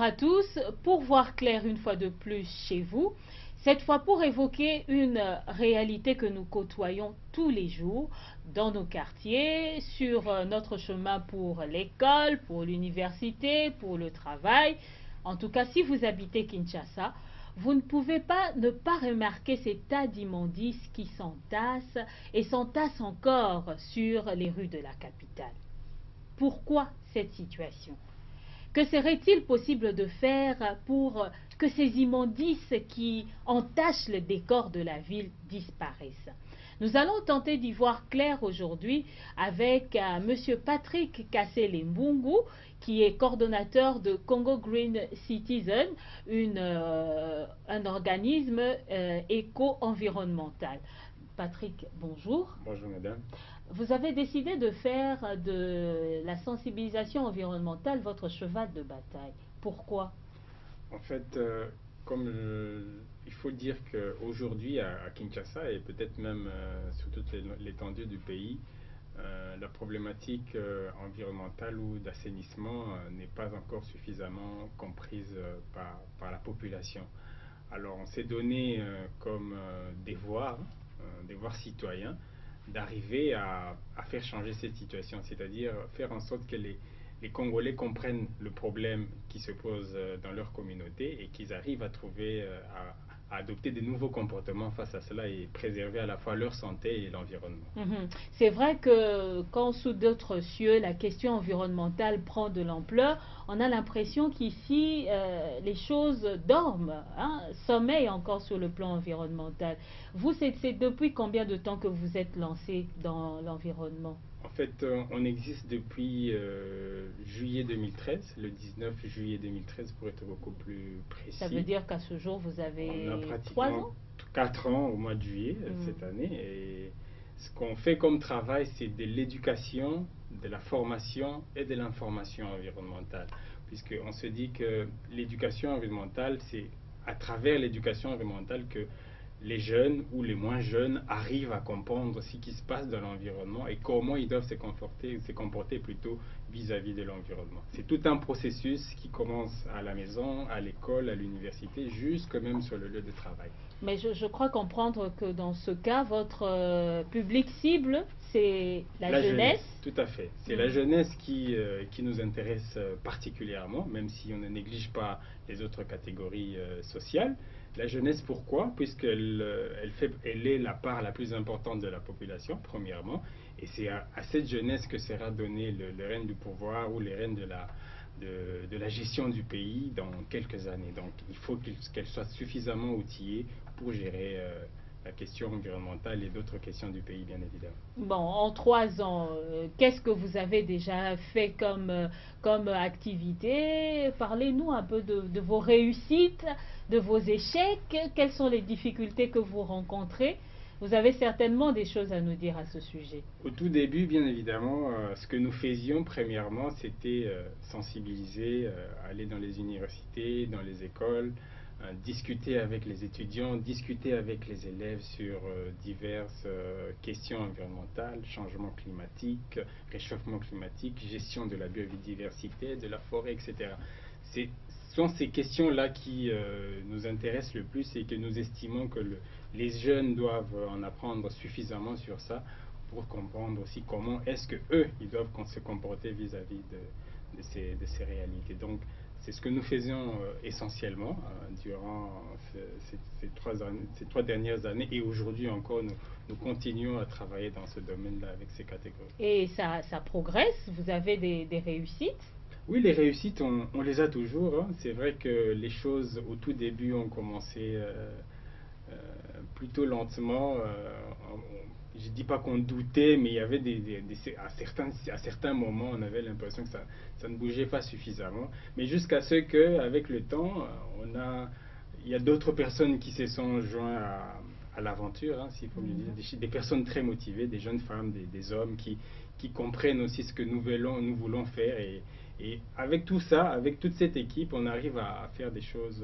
à tous, pour voir clair une fois de plus chez vous, cette fois pour évoquer une réalité que nous côtoyons tous les jours dans nos quartiers, sur notre chemin pour l'école, pour l'université, pour le travail. En tout cas, si vous habitez Kinshasa, vous ne pouvez pas ne pas remarquer ces tas d'immondices qui s'entassent et s'entassent encore sur les rues de la capitale. Pourquoi cette situation? Que serait-il possible de faire pour que ces immondices qui entachent le décor de la ville disparaissent? Nous allons tenter d'y voir clair aujourd'hui avec M. Patrick Kassé-Lembungu, qui est coordonnateur de Congo Green Citizen, un organisme éco-environnemental. Patrick, bonjour. Bonjour madame. Vous avez décidé de faire de la sensibilisation environnementale votre cheval de bataille. Pourquoi? En fait, il faut dire qu'aujourd'hui à Kinshasa et peut-être même sur toute l'étendue du pays, la problématique environnementale ou d'assainissement n'est pas encore suffisamment comprise par la population. Alors on s'est donné comme devoir citoyen d'arriver à faire changer cette situation, c'est-à-dire faire en sorte que les Congolais comprennent le problème qui se pose dans leur communauté et qu'ils arrivent à trouver, à adopter de nouveaux comportements face à cela et préserver à la fois leur santé et l'environnement. C'est vrai que quand sous d'autres cieux la question environnementale prend de l'ampleur, on a l'impression qu'ici les choses dorment, hein, sommeillent encore sur le plan environnemental. Vous, c'est depuis combien de temps que vous êtes lancé dans l'environnement? En fait, on existe depuis juillet 2013, le 19 juillet 2013 pour être beaucoup plus précis. Ça veut dire qu'à ce jour, vous avez On a 3 pratiquement ans 4 ans au mois de juillet cette année. Et ce qu'on fait comme travail, c'est de l'éducation, de la formation et de l'information environnementale. Puisqu'on se dit que l'éducation environnementale, c'est à travers l'éducation environnementale que les jeunes ou les moins jeunes arrivent à comprendre ce qui se passe dans l'environnement et comment ils doivent se comporter plutôt vis-à-vis de l'environnement. C'est tout un processus qui commence à la maison, à l'école, à l'université, jusque même sur le lieu de travail. Mais je crois comprendre que dans ce cas, votre public cible, c'est la jeunesse. Tout à fait. C'est la jeunesse qui nous intéresse particulièrement, même si on ne néglige pas les autres catégories sociales. La jeunesse, pourquoi? Puisqu'elle elle est la part la plus importante de la population, premièrement, et c'est à cette jeunesse que sera donné le règne du pouvoir ou les rênes de la gestion du pays dans quelques années. Donc il faut qu'elle soit suffisamment outillée pour gérer la question environnementale et d'autres questions du pays, bien évidemment. Bon, en 3 ans, qu'est-ce que vous avez déjà fait comme activité? Parlez-nous un peu de vos réussites, de vos échecs. Quelles sont les difficultés que vous rencontrez? Vous avez certainement des choses à nous dire à ce sujet. Au tout début, bien évidemment, ce que nous faisions premièrement, c'était sensibiliser, aller dans les universités, dans les écoles, discuter avec les étudiants, discuter avec les élèves sur diverses questions environnementales, changement climatique, réchauffement climatique, gestion de la biodiversité, de la forêt, etc. Ce sont ces questions-là qui nous intéressent le plus et que nous estimons que les jeunes doivent en apprendre suffisamment sur ça pour comprendre aussi comment est-ce que eux ils doivent se comporter vis-à-vis de ces réalités. Donc c'est ce que nous faisions essentiellement durant ces 3 dernières années et aujourd'hui encore nous continuons à travailler dans ce domaine-là avec ces catégories. Et ça progresse? Vous avez des réussites? Oui, les réussites, on les a toujours, hein. C'est vrai que les choses au tout début ont commencé plutôt lentement. Je ne dis pas qu'on doutait, mais il y avait à certains moments, on avait l'impression que ça ne bougeait pas suffisamment. Mais jusqu'à ce qu'avec le temps, il y a d'autres personnes qui se sont joints à l'aventure, hein, s'il faut me dire, des personnes très motivées, des jeunes femmes, des hommes qui comprennent aussi ce que nous voulons faire. Et avec tout ça, avec toute cette équipe, on arrive à faire des choses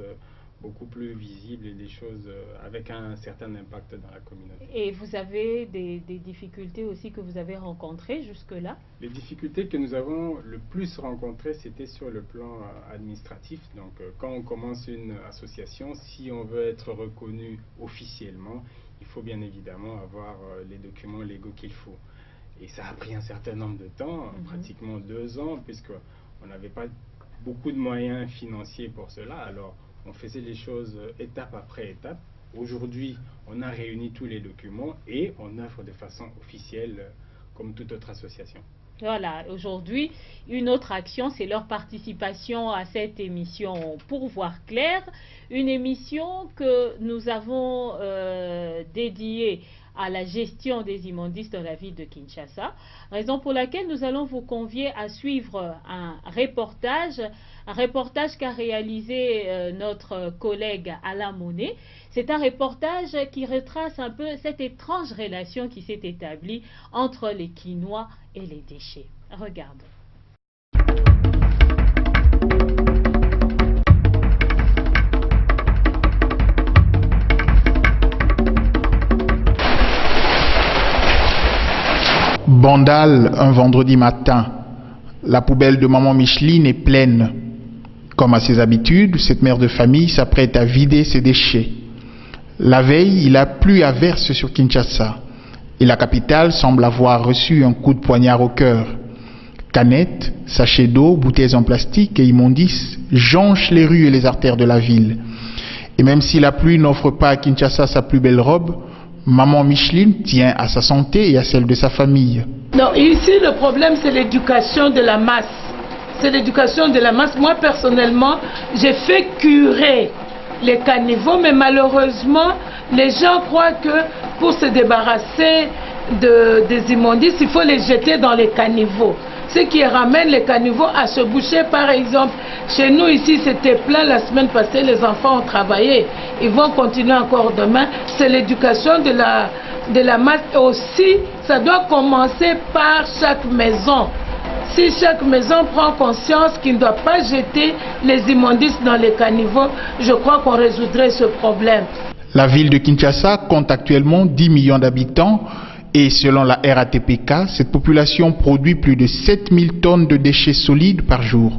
beaucoup plus visibles et des choses avec un certain impact dans la communauté. Et vous avez des difficultés aussi que vous avez rencontrées jusque-là? Les difficultés que nous avons le plus rencontrées, c'était sur le plan administratif. Donc quand on commence une association, si on veut être reconnu officiellement, il faut bien évidemment avoir les documents légaux qu'il faut. Et ça a pris un certain nombre de temps, pratiquement 2 ans, puisqu'on n'avait pas beaucoup de moyens financiers pour cela. Alors on faisait les choses étape après étape. Aujourd'hui, on a réuni tous les documents et on œuvre de façon officielle comme toute autre association. Voilà, aujourd'hui, une autre action, c'est leur participation à cette émission Pour voir clair, une émission que nous avons dédiée à la gestion des immondices dans la ville de Kinshasa, raison pour laquelle nous allons vous convier à suivre un reportage qu'a réalisé notre collègue Alain Monet. C'est un reportage qui retrace un peu cette étrange relation qui s'est établie entre les Kinois et les déchets. Regardons. Bandal, un vendredi matin. La poubelle de maman Micheline est pleine. Comme à ses habitudes, cette mère de famille s'apprête à vider ses déchets. La veille, il a plu à verse sur Kinshasa et la capitale semble avoir reçu un coup de poignard au cœur. Canettes, sachets d'eau, bouteilles en plastique et immondices jonchent les rues et les artères de la ville. Et même si la pluie n'offre pas à Kinshasa sa plus belle robe, maman Micheline tient à sa santé et à celle de sa famille. Non, ici le problème c'est l'éducation de la masse. C'est l'éducation de la masse. Moi personnellement, j'ai fait curer les caniveaux, mais malheureusement, les gens croient que pour se débarrasser des immondices, il faut les jeter dans les caniveaux. Ce qui ramène les caniveaux à se boucher. Par exemple, chez nous ici, c'était plein la semaine passée, les enfants ont travaillé. Ils vont continuer encore demain. C'est l'éducation de la masse. Et aussi, ça doit commencer par chaque maison. Si chaque maison prend conscience qu'il ne doit pas jeter les immondices dans les caniveaux, je crois qu'on résoudrait ce problème. La ville de Kinshasa compte actuellement 10 millions d'habitants et selon la RATPK, cette population produit plus de 7000 tonnes de déchets solides par jour.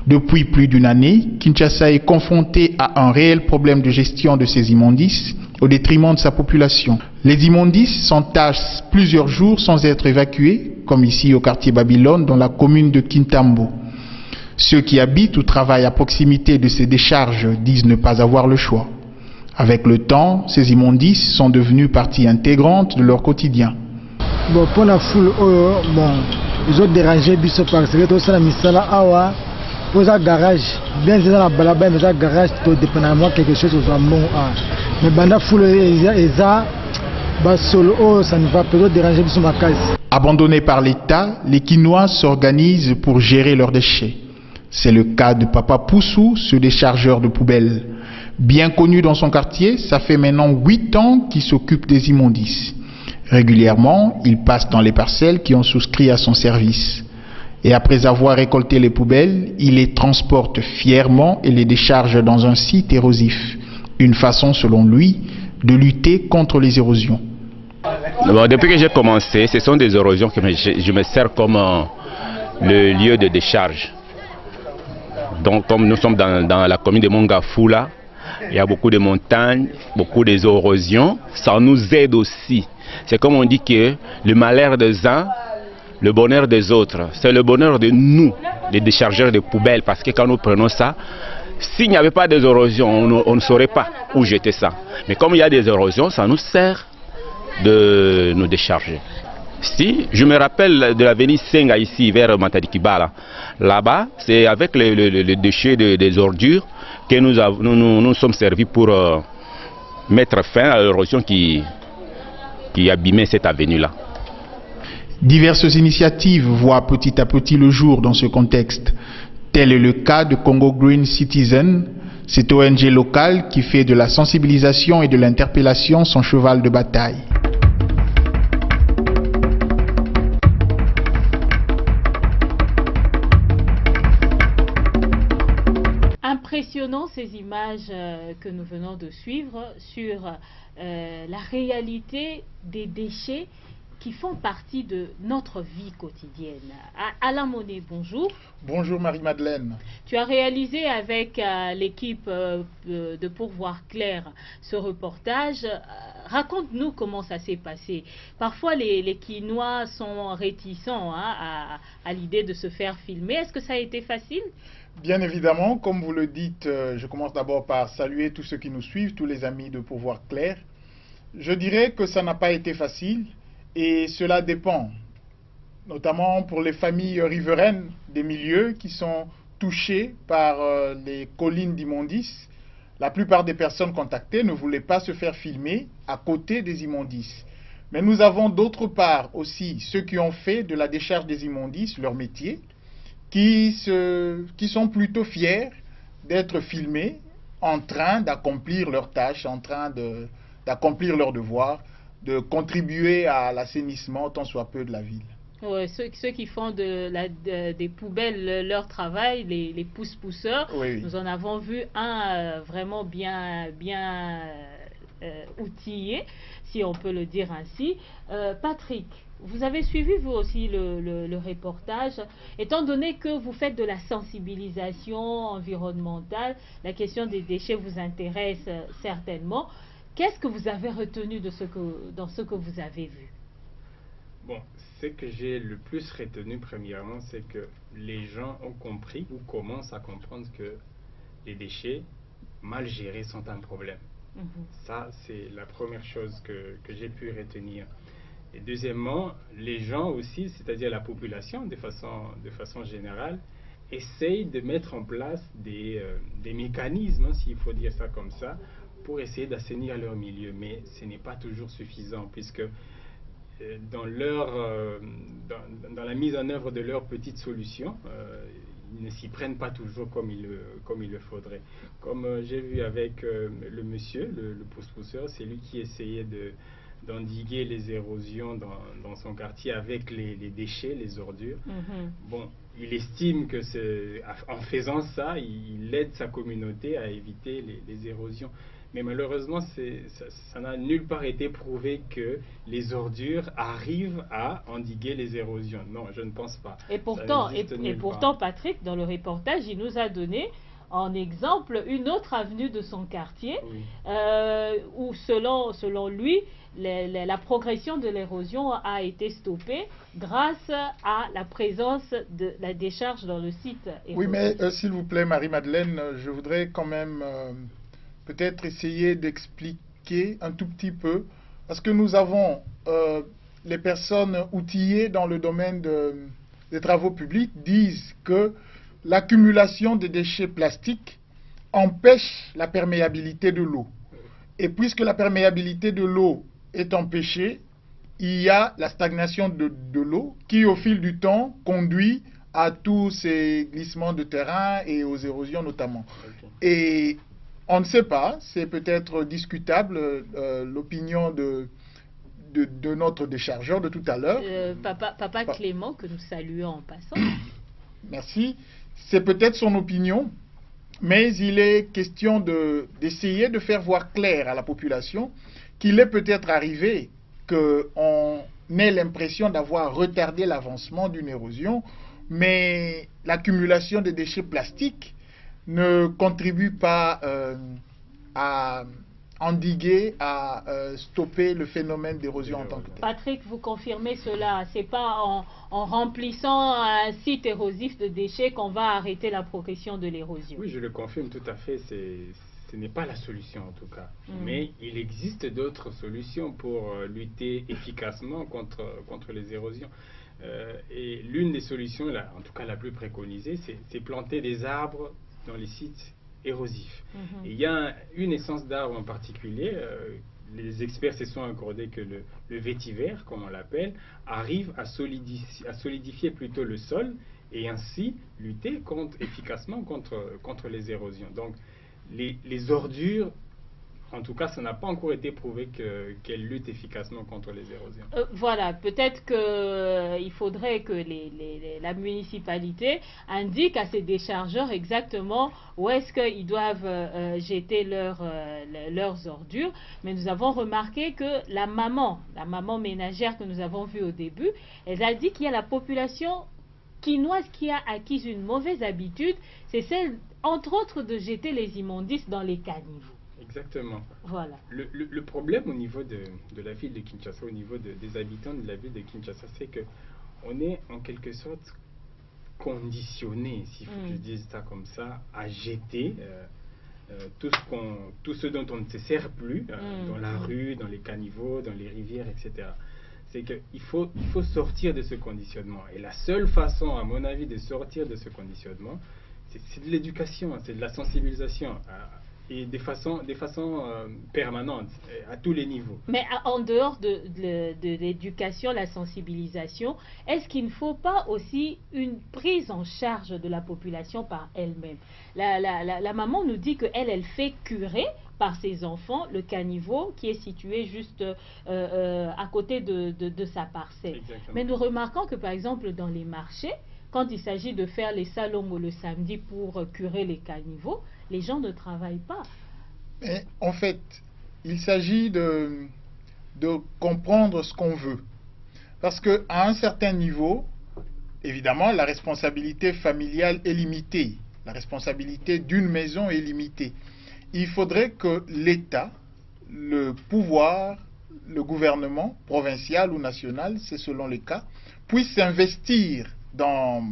Depuis plus d'une année, Kinshasa est confronté à un réel problème de gestion de ces immondices au détriment de sa population. Les immondices s'entassent plusieurs jours sans être évacués, comme ici au quartier Babylone dans la commune de Kintambo. Ceux qui habitent ou travaillent à proximité de ces décharges disent ne pas avoir le choix. Avec le temps, ces immondices sont devenus partie intégrante de leur quotidien. Bon, pour la foule, ils ont dérangé parce que tout ça, la misala awa, pour un garage, bien c'est la balaba, mais un garage, tout dépendamment quelque chose aux amont. Mais banda foule, ils ont solo, ça ne va pas déranger sur ma case. Abandonnés par l'État, les Kinois s'organisent pour gérer leurs déchets. C'est le cas de Papa Poussou, ce déchargeur de poubelles. Bien connu dans son quartier, ça fait maintenant 8 ans qu'il s'occupe des immondices. Régulièrement, il passe dans les parcelles qui ont souscrit à son service. Et après avoir récolté les poubelles, il les transporte fièrement et les décharge dans un site érosif. Une façon, selon lui, de lutter contre les érosions. Bon, depuis que j'ai commencé, ce sont des érosions que je me sers comme le lieu de décharge. Donc, comme nous sommes dans la commune de Mongafula, il y a beaucoup de montagnes, beaucoup d'érosions. Ça nous aide aussi. C'est comme on dit que le malheur des uns, le bonheur des autres. C'est le bonheur de nous, les déchargeurs de poubelles. Parce que quand nous prenons ça, s'il n'y avait pas d'érosion, on ne saurait pas où jeter ça. Mais comme il y a des érosions, ça nous sert de nous décharger. Si, je me rappelle de l'avenue Senga ici, vers Matadikibala. Là-bas, c'est avec les déchets des ordures que nous sommes servis pour mettre fin à l'érosion qui abîmait cette avenue-là. Diverses initiatives voient petit à petit le jour dans ce contexte. Tel est le cas de Congo Green Citizen, cette ONG locale qui fait de la sensibilisation et de l'interpellation son cheval de bataille. impressionnant ces images que nous venons de suivre sur la réalité des déchets qui font partie de notre vie quotidienne. Alain Monet, bonjour. Bonjour Marie-Madeleine. Tu as réalisé avec l'équipe de Pourvoir Clair ce reportage. Raconte-nous comment ça s'est passé. Parfois les Quinois sont réticents à l'idée de se faire filmer. Est-ce que ça a été facile? Bien évidemment, comme vous le dites, je commence d'abord par saluer tous ceux qui nous suivent, tous les amis de Pourvoir Clair. Je dirais que ça n'a pas été facile. Et cela dépend, notamment pour les familles riveraines des milieux qui sont touchées par les collines d'immondices. La plupart des personnes contactées ne voulaient pas se faire filmer à côté des immondices. Mais nous avons d'autre part aussi ceux qui ont fait de la décharge des immondices leur métier, qui sont plutôt fiers d'être filmés en train d'accomplir leur tâche, en train d'accomplir leur devoir, de contribuer à l'assainissement tant soit peu de la ville. Ouais, ceux qui font des poubelles leur travail, les pousse-pousseurs, oui. Nous en avons vu un vraiment bien outillé, si on peut le dire ainsi. Patrick, vous avez suivi vous aussi le reportage. Étant donné que vous faites de la sensibilisation environnementale, la question des déchets vous intéresse certainement. Qu'est-ce que vous avez retenu dans ce que vous avez vu? Bon, ce que j'ai le plus retenu premièrement, c'est que les gens ont compris ou commencent à comprendre que les déchets mal gérés sont un problème. Ça, c'est la première chose que j'ai pu retenir. Et deuxièmement, les gens aussi, c'est-à-dire la population de façon générale, essayent de mettre en place des mécanismes, s'il faut dire ça comme ça, pour essayer d'assainir leur milieu, mais ce n'est pas toujours suffisant, puisque dans la mise en œuvre de leurs petites solutions, ils ne s'y prennent pas toujours comme il le faudrait. Comme j'ai vu avec le monsieur, le pousse-pousseur, c'est lui qui essayait d'endiguer les érosions dans son quartier avec les déchets, les ordures. Bon, il estime que en faisant ça, il aide sa communauté à éviter les érosions. Mais malheureusement, ça n'a nulle part été prouvé que les ordures arrivent à endiguer les érosions. Non, je ne pense pas. Et pourtant, Patrick, dans le reportage, il nous a donné en exemple une autre avenue de son quartier, oui. Où selon lui, la progression de l'érosion a été stoppée grâce à la présence de la décharge dans le site érosif. Oui, mais s'il vous plaît, Marie-Madeleine, je voudrais quand même peut-être essayer d'expliquer un tout petit peu, parce que nous avons les personnes outillées dans le domaine des travaux publics disent que l'accumulation de déchets plastiques empêche la perméabilité de l'eau. Et puisque la perméabilité de l'eau est empêchée, il y a la stagnation de l'eau qui, au fil du temps, conduit à tous ces glissements de terrain et aux érosions notamment. Okay. Et on ne sait pas, c'est peut-être discutable l'opinion de notre déchargeur de tout à l'heure. Papa Clément, que nous saluons en passant. Merci. C'est peut-être son opinion, mais il est question d'essayer de faire voir clair à la population qu'il est peut-être arrivé qu'on ait l'impression d'avoir retardé l'avancement d'une érosion, mais l'accumulation des déchets plastiques ne contribue pas à endiguer, à stopper le phénomène d'érosion en tant que tel. Patrick, vous confirmez cela? C'est pas en remplissant un site érosif de déchets qu'on va arrêter la progression de l'érosion? Oui, je le confirme tout à fait. Ce n'est pas la solution en tout cas. Mais il existe d'autres solutions pour lutter efficacement contre les érosions. Et l'une des solutions, en tout cas la plus préconisée, c'est planter des arbres dans les sites érosifs. Et il y a une essence d'arbre en particulier, les experts se sont accordés que le vétiver, comme on l'appelle, arrive à solidifier plutôt le sol et ainsi lutter efficacement contre les érosions. Donc les ordures En tout cas, ça n'a pas encore été prouvé qu'elle lutte efficacement contre les érosions. Voilà, peut-être qu'il faudrait que la municipalité indique à ses déchargeurs exactement où est-ce qu'ils doivent jeter leurs ordures. Mais nous avons remarqué que la maman ménagère que nous avons vue au début, elle a dit qu'il y a la population quinoise qui a acquis une mauvaise habitude, c'est celle, entre autres, de jeter les immondices dans les caniveaux. Exactement. Voilà. Le problème au niveau de la ville de Kinshasa, au niveau des habitants de la ville de Kinshasa, c'est qu'on est en quelque sorte conditionné, s'il faut que je dise ça comme ça, à jeter tout ce dont on ne se sert plus dans la rue, dans les caniveaux, dans les rivières, etc. C'est qu'il faut sortir de ce conditionnement. Et la seule façon, à mon avis, de sortir de ce conditionnement, c'est de l'éducation, c'est de la sensibilisation. Et de façon permanente, à tous les niveaux. Mais en dehors de l'éducation, la sensibilisation, est-ce qu'il ne faut pas aussi une prise en charge de la population par elle-même? La maman nous dit qu'elle, elle fait curer par ses enfants le caniveau qui est situé juste à côté de sa parcelle. Exactement. Mais nous remarquons que par exemple dans les marchés, quand il s'agit de faire les salons le samedi pour curer les caniveaux, les gens ne travaillent pas. Mais en fait, il s'agit de comprendre ce qu'on veut. Parce qu'à un certain niveau, évidemment, la responsabilité familiale est limitée. La responsabilité d'une maison est limitée. Il faudrait que l'État, le pouvoir, le gouvernement, provincial ou national, c'est selon les cas, puisse s'investir dans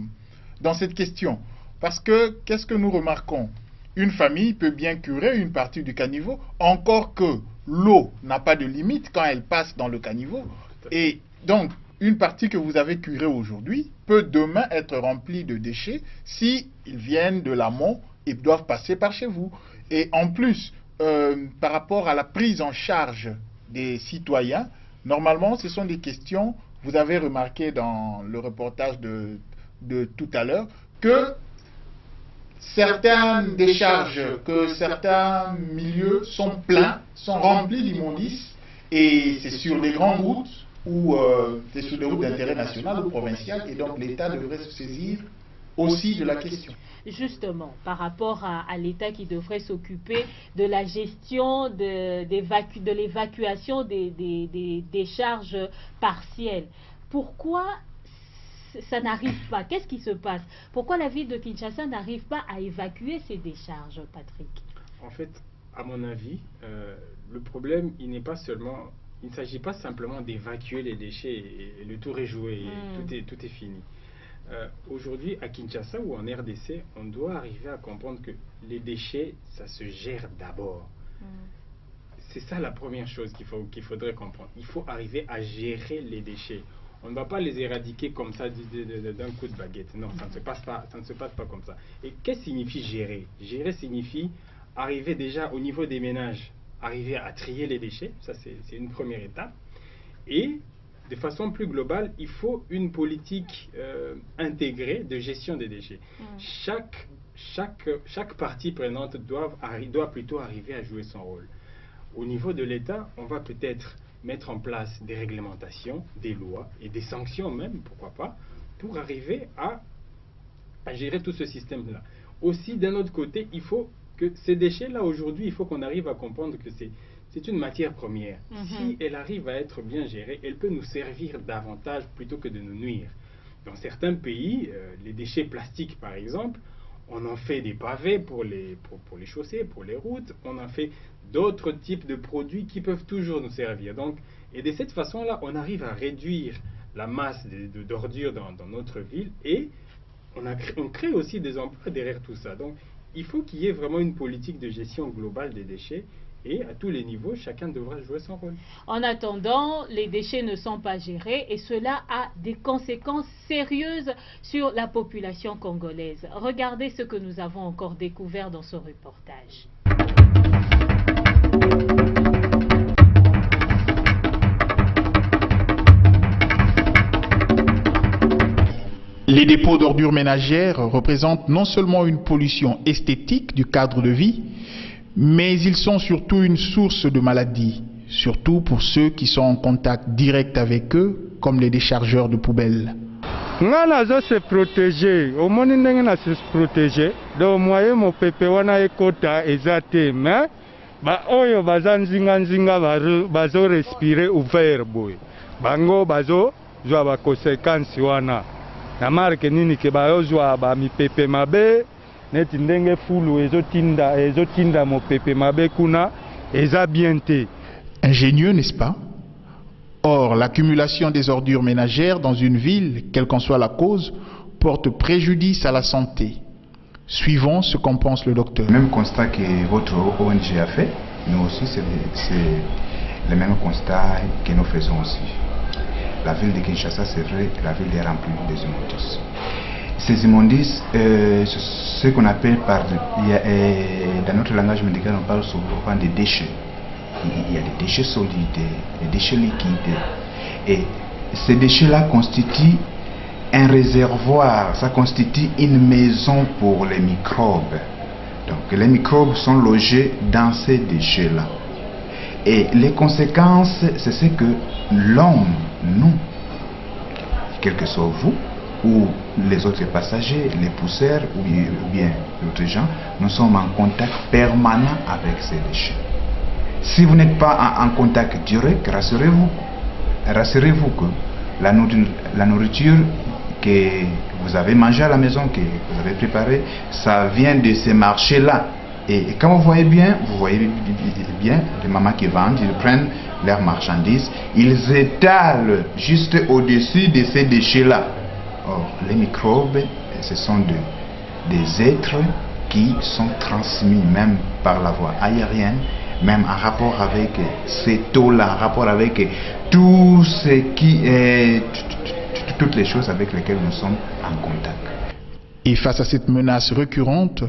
cette question. Parce que, qu'est-ce que nous remarquons? Une famille peut bien curer une partie du caniveau, encore que l'eau n'a pas de limite quand elle passe dans le caniveau. Et donc, une partie que vous avez curée aujourd'hui peut demain être remplie de déchets si ils viennent de l'amont et doivent passer par chez vous. Et en plus, par rapport à la prise en charge des citoyens, normalement, ce sont des questions, vous avez remarqué dans le reportage de tout à l'heure, que certaines décharges, que certains milieux sont pleins, sont remplis d'immondices, et c'est sur les grandes routes ou c'est sur des routes d'intérêt national ou provincial, et donc l'État devrait se saisir aussi de la question. Justement, par rapport à l'État qui devrait s'occuper de la gestion de l'évacuation des décharges partielles, pourquoi ça n'arrive pas? Qu'est-ce qui se passe? Pourquoi la ville de Kinshasa n'arrive pas à évacuer ces décharges, Patrick? En fait, à mon avis, le problème, il ne s'agit pas simplement d'évacuer les déchets et le tour est joué, et tout est fini. Aujourd'hui, à Kinshasa ou en RDC, on doit arriver à comprendre que les déchets, ça se gère d'abord. C'est ça la première chose qu'il faudrait comprendre. Il faut arriver à gérer les déchets. On ne va pas les éradiquer comme ça d'un coup de baguette. Non, ça ne se passe pas comme ça. Et qu'est-ce que signifie gérer? Gérer signifie arriver déjà au niveau des ménages, arriver à trier les déchets. Ça, c'est une première étape. Et de façon plus globale, il faut une politique intégrée de gestion des déchets. Chaque partie prenante doit plutôt arriver à jouer son rôle. Au niveau de l'État, on va peut-être mettre en place des réglementations, des lois et des sanctions même, pourquoi pas, pour arriver à gérer tout ce système-là. Aussi, d'un autre côté, il faut que ces déchets-là, aujourd'hui, il faut qu'on arrive à comprendre que c'est une matière première. Si elle arrive à être bien gérée, elle peut nous servir davantage plutôt que de nous nuire. Dans certains pays, les déchets plastiques, par exemple, on en fait des pavés pour les chaussées, pour les routes, on en fait d'autres types de produits qui peuvent toujours nous servir. Donc, et de cette façon-là, on arrive à réduire la masse d'ordures dans notre ville et on crée aussi des emplois derrière tout ça. Donc, il faut qu'il y ait vraiment une politique de gestion globale des déchets et à tous les niveaux, chacun devra jouer son rôle. En attendant, les déchets ne sont pas gérés et cela a des conséquences sérieuses sur la population congolaise. Regardez ce que nous avons encore découvert dans ce reportage. Les dépôts d'ordures ménagères représentent non seulement une pollution esthétique du cadre de vie, mais ils sont surtout une source de maladies, surtout pour ceux qui sont en contact direct avec eux, comme les déchargeurs de poubelles. Nga nazo se protéger, omoni ndenge na se protéger, do moyen mo pepe wana ekota ezate, mais ba oyo baza nzinga bazo respirer ouvert boy. Bango bazo zwa ba conséquences wana. Na marque nini ke bayo zwa ba mi pepe mabe, neti ndenge fulu ezotinda mo pepe mabe kuna eza bien te. Ingénieux, n'est-ce pas? Or, l'accumulation des ordures ménagères dans une ville, quelle qu'en soit la cause, porte préjudice à la santé. Suivons ce qu'en pense le docteur. Le même constat que votre ONG a fait, nous aussi, c'est le même constat que nous faisons aussi. La ville de Kinshasa, c'est vrai, la ville est remplie des immondices. Ces immondices, ce qu'on appelle dans notre langage médical, on parle souvent des déchets. Il y a des déchets solides, des déchets liquides. Et ces déchets-là constituent un réservoir, ça constitue une maison pour les microbes. Donc les microbes sont logés dans ces déchets-là. Et les conséquences, c'est ce que l'homme, nous, quel que soit vous, ou les autres passagers, les poussières, ou bien d'autres gens, nous sommes en contact permanent avec ces déchets. Si vous n'êtes pas en contact direct, rassurez-vous. Rassurez-vous que la nourriture que vous avez mangée à la maison, que vous avez préparée, ça vient de ces marchés-là. Et quand vous voyez bien les mamans qui vendent, ils prennent leurs marchandises, ils étalent juste au-dessus de ces déchets-là. Or, les microbes, ce sont des êtres qui sont transmis même par la voie aérienne, même en rapport avec ces taux-là, en rapport avec tout ce qui est, toutes les choses avec lesquelles nous sommes en contact. Et face à cette menace récurrente,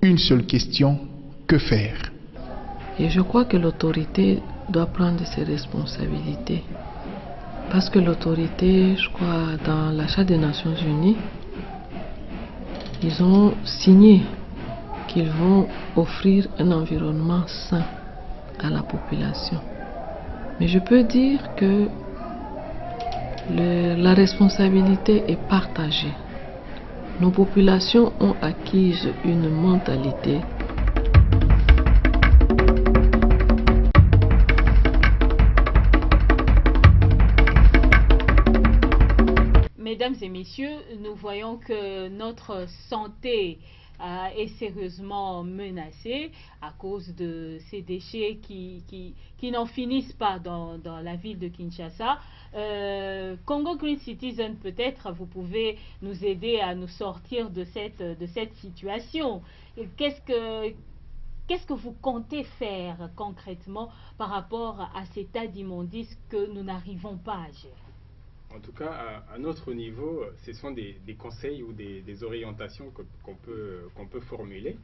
une seule question, que faire? Et je crois que l'autorité doit prendre ses responsabilités. Parce que l'autorité, je crois, dans la Charte des Nations Unies, ils ont signé qu'ils vont offrir un environnement sain à la population. Mais je peux dire que la responsabilité est partagée. Nos populations ont acquis une mentalité Mesdames et messieurs, nous voyons que notre santé est sérieusement menacée à cause de ces déchets qui n'en finissent pas dans la ville de Kinshasa. Congo Green Citizen, peut-être vous pouvez nous aider à nous sortir de cette situation. Qu'est-ce que vous comptez faire concrètement par rapport à cet état d'immondice que nous n'arrivons pas à gérer? En tout cas, à notre niveau, ce sont des conseils ou des orientations qu'on peut formuler,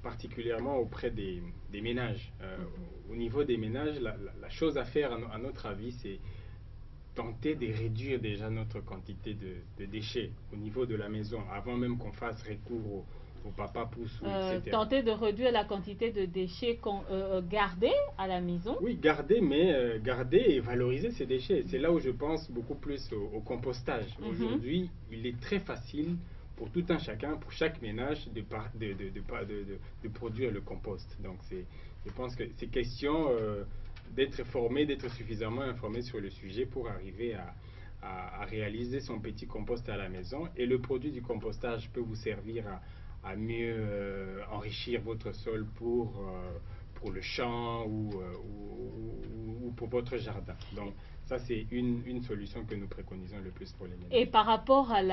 particulièrement auprès des ménages. Au niveau des ménages, la chose à faire, à notre avis, c'est tenter de réduire déjà notre quantité de déchets au niveau de la maison, avant même qu'on fasse recours au papa pouce, etc. Tenter de réduire la quantité de déchets gardés à la maison. Oui, garder et valoriser ces déchets. C'est là où je pense beaucoup plus au compostage. Aujourd'hui, il est très facile pour tout un chacun, pour chaque ménage, de produire le compost. Donc, je pense que c'est question d'être formé, d'être suffisamment informé sur le sujet pour arriver à réaliser son petit compost à la maison. Et le produit du compostage peut vous servir à mieux enrichir votre sol pour le champ ou pour votre jardin. Donc ça, c'est une solution que nous préconisons le plus pour les ménages. Et par rapport à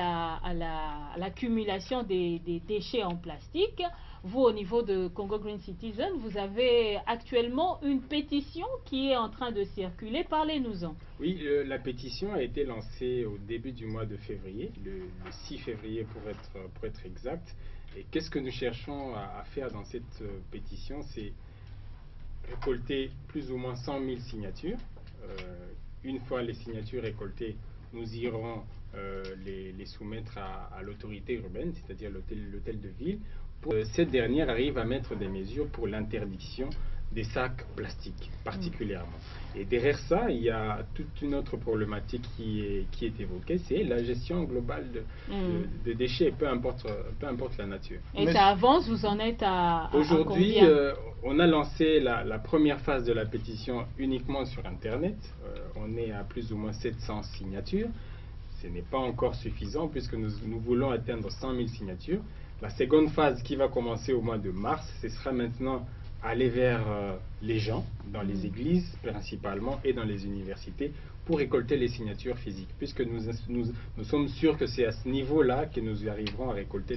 l'accumulation des déchets en plastique, vous, au niveau de Congo Green Citizen, vous avez actuellement une pétition qui est en train de circuler. Parlez-nous-en. Oui, la pétition a été lancée au début du mois de février, le 6 février pour être exact. Et qu'est-ce que nous cherchons à faire dans cette pétition? C'est récolter plus ou moins 100 000 signatures. Une fois les signatures récoltées, nous irons les soumettre à l'autorité urbaine, c'est-à-dire l'hôtel de ville, Cette dernière arrive à mettre des mesures pour l'interdiction des sacs plastiques particulièrement. Et derrière ça, il y a toute une autre problématique qui est évoquée, c'est la gestion globale de déchets, peu importe la nature. Et ça avance, vous en êtes à Aujourd'hui, combien? on a lancé la première phase de la pétition uniquement sur Internet. On est à plus ou moins 700 signatures. Ce n'est pas encore suffisant puisque nous voulons atteindre 100 000 signatures. La seconde phase qui va commencer au mois de mars, ce sera maintenant aller vers les gens, dans les églises principalement et dans les universités, pour récolter les signatures physiques, puisque nous sommes sûrs que c'est à ce niveau-là que nous arriverons à récolter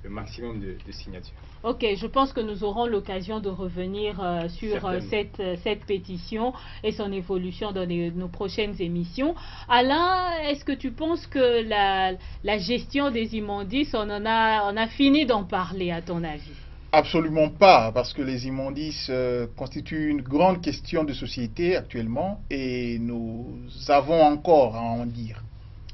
le maximum de signatures. Ok, je pense que nous aurons l'occasion de revenir sur cette pétition et son évolution dans nos prochaines émissions. Alain, est-ce que tu penses que la gestion des immondices, on a fini d'en parler à ton avis? Absolument pas, parce que les immondices constituent une grande question de société actuellement et nous avons encore à en dire.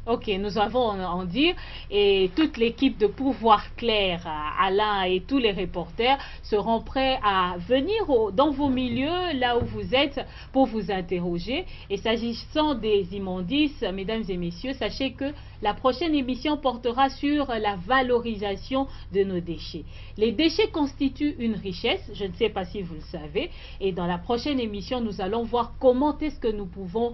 Ok, nous avons à en dire et toute l'équipe de Pouvoir Clair, Alain et tous les reporters seront prêts à venir dans vos milieux, là où vous êtes, pour vous interroger. Et s'agissant des immondices, mesdames et messieurs, sachez que la prochaine émission portera sur la valorisation de nos déchets. Les déchets constituent une richesse, je ne sais pas si vous le savez, et dans la prochaine émission, nous allons voir comment est-ce que nous pouvons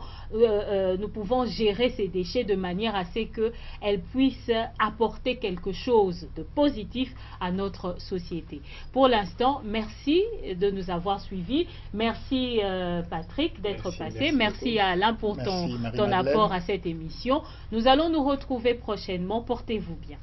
gérer ces déchets de manière à ce qu'elles puissent apporter quelque chose de positif à notre société. Pour l'instant, merci de nous avoir suivis. Merci Patrick d'être passé. Merci à Alain pour ton apport à cette émission. Nous allons nous retrouver prochainement. Portez-vous bien.